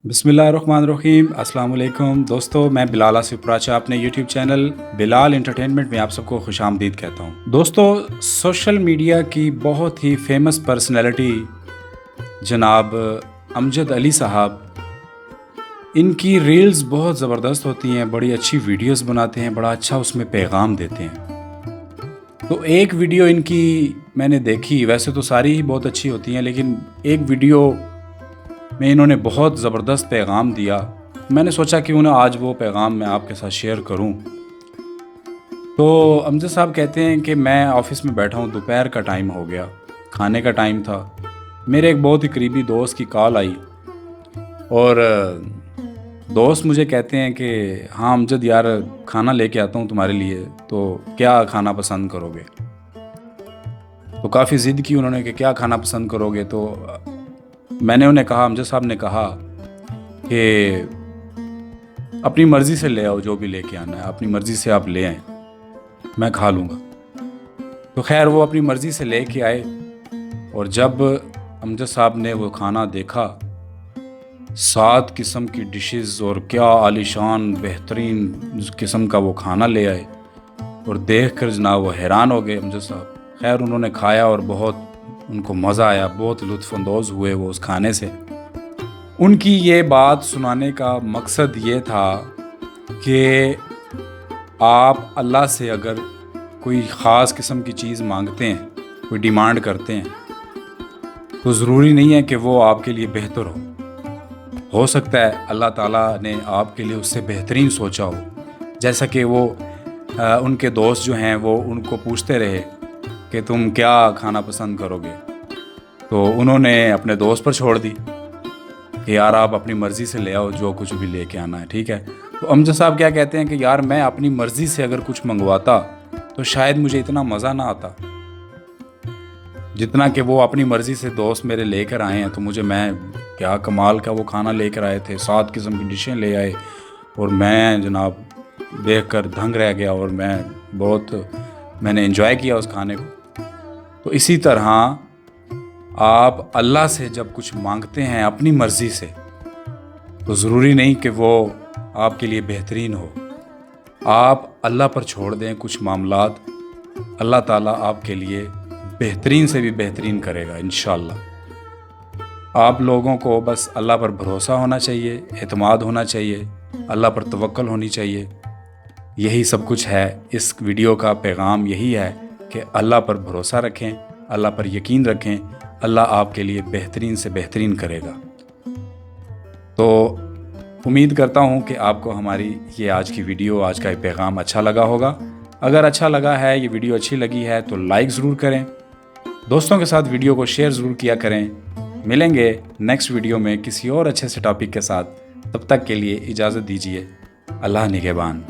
बिस्मिल्लाहिर्रहमानिर्रहीम। अस्सलाम वालेकुम दोस्तों, मैं बिलाल आसिफ प्राचा अपने यूट्यूब चैनल बिलाल एंटरटेनमेंट में आप सबको खुशामदीद कहता हूँ। दोस्तों, सोशल मीडिया की बहुत ही फेमस पर्सनैलिटी जनाब अमजद अली साहब, इनकी रील्स बहुत ज़बरदस्त होती हैं, बड़ी अच्छी वीडियोस बनाते हैं, बड़ा अच्छा उसमें पैगाम देते हैं। तो एक वीडियो इनकी मैंने देखी, वैसे तो सारी ही बहुत अच्छी होती हैं, लेकिन एक वीडियो में इन्होंने बहुत ज़बरदस्त पैगाम दिया। मैंने सोचा कि उन्हें आज वो पैगाम मैं आपके साथ शेयर करूं। तो अमजद साहब कहते हैं कि मैं ऑफ़िस में बैठा हूं, दोपहर का टाइम हो गया, खाने का टाइम था। मेरे एक बहुत ही करीबी दोस्त की कॉल आई और दोस्त मुझे कहते हैं कि हाँ अमजद यार, खाना लेके आता हूं तुम्हारे लिए, तो क्या खाना पसंद करोगे। तो काफ़ी ज़िद की उन्होंने कि क्या खाना पसंद करोगे। तो मैंने उन्हें कहा, अमजद साहब ने कहा कि अपनी मर्ज़ी से ले आओ, जो भी लेके आना है अपनी मर्ज़ी से आप ले आएँ, मैं खा लूँगा। तो खैर वो अपनी मर्ज़ी से ले के आए और जब अमजद साहब ने वो खाना देखा, 7 किस्म की डिशेस और क्या आलीशान बेहतरीन किस्म का वो खाना ले आए और देख कर जनाब वो हैरान हो गए अमजद साहब। खैर उन्होंने खाया और बहुत उनको मज़ा आया, बहुत लुत्फ़अंदोज़ हुए वो उस खाने से। उनकी ये बात सुनाने का मकसद ये था कि आप अल्लाह से अगर कोई ख़ास किस्म की चीज़ मांगते हैं, कोई डिमांड करते हैं, तो ज़रूरी नहीं है कि वो आपके लिए बेहतर हो सकता है अल्लाह ताला ने आपके लिए उससे बेहतरीन सोचा हो। जैसा कि वो उनके दोस्त जो हैं वो उनको पूछते रहे कि तुम क्या खाना पसंद करोगे, तो उन्होंने अपने दोस्त पर छोड़ दी कि यार आप अपनी मर्ज़ी से ले आओ, जो कुछ भी लेके आना है, ठीक है। तो अमजद साहब क्या कहते हैं कि यार मैं अपनी मर्ज़ी से अगर कुछ मंगवाता तो शायद मुझे इतना मज़ा ना आता जितना कि वो अपनी मर्ज़ी से दोस्त मेरे लेकर आए हैं। तो मैं क्या कमाल का वो खाना लेकर आए थे, 7 किस्म की डिशें ले आए और मैं जनाब देखकर दंग रह गया और मैंने एंजॉय किया उस खाने को। तो इसी तरह आप अल्लाह से जब कुछ मांगते हैं अपनी मर्ज़ी से, तो ज़रूरी नहीं कि वो आपके लिए बेहतरीन हो। आप अल्लाह पर छोड़ दें कुछ मामलात, अल्लाह ताला आपके लिए बेहतरीन से भी बेहतरीन करेगा इंशाअल्लाह। आप लोगों को बस अल्लाह पर भरोसा होना चाहिए, एतमाद होना चाहिए, अल्लाह पर तवक्कल होनी चाहिए। यही सब कुछ है। इस वीडियो का पैगाम यही है कि अल्लाह पर भरोसा रखें, अल्लाह पर यकीन रखें, अल्लाह आपके लिए बेहतरीन से बेहतरीन करेगा। तो उम्मीद करता हूँ कि आपको हमारी ये आज की वीडियो, आज का ये पैगाम अच्छा लगा होगा। अगर अच्छा लगा है, ये वीडियो अच्छी लगी है, तो लाइक ज़रूर करें, दोस्तों के साथ वीडियो को शेयर ज़रूर किया करें। मिलेंगे नेक्स्ट वीडियो में किसी और अच्छे से टॉपिक के साथ। तब तक के लिए इजाज़त दीजिए। अल्लाह निगहबान।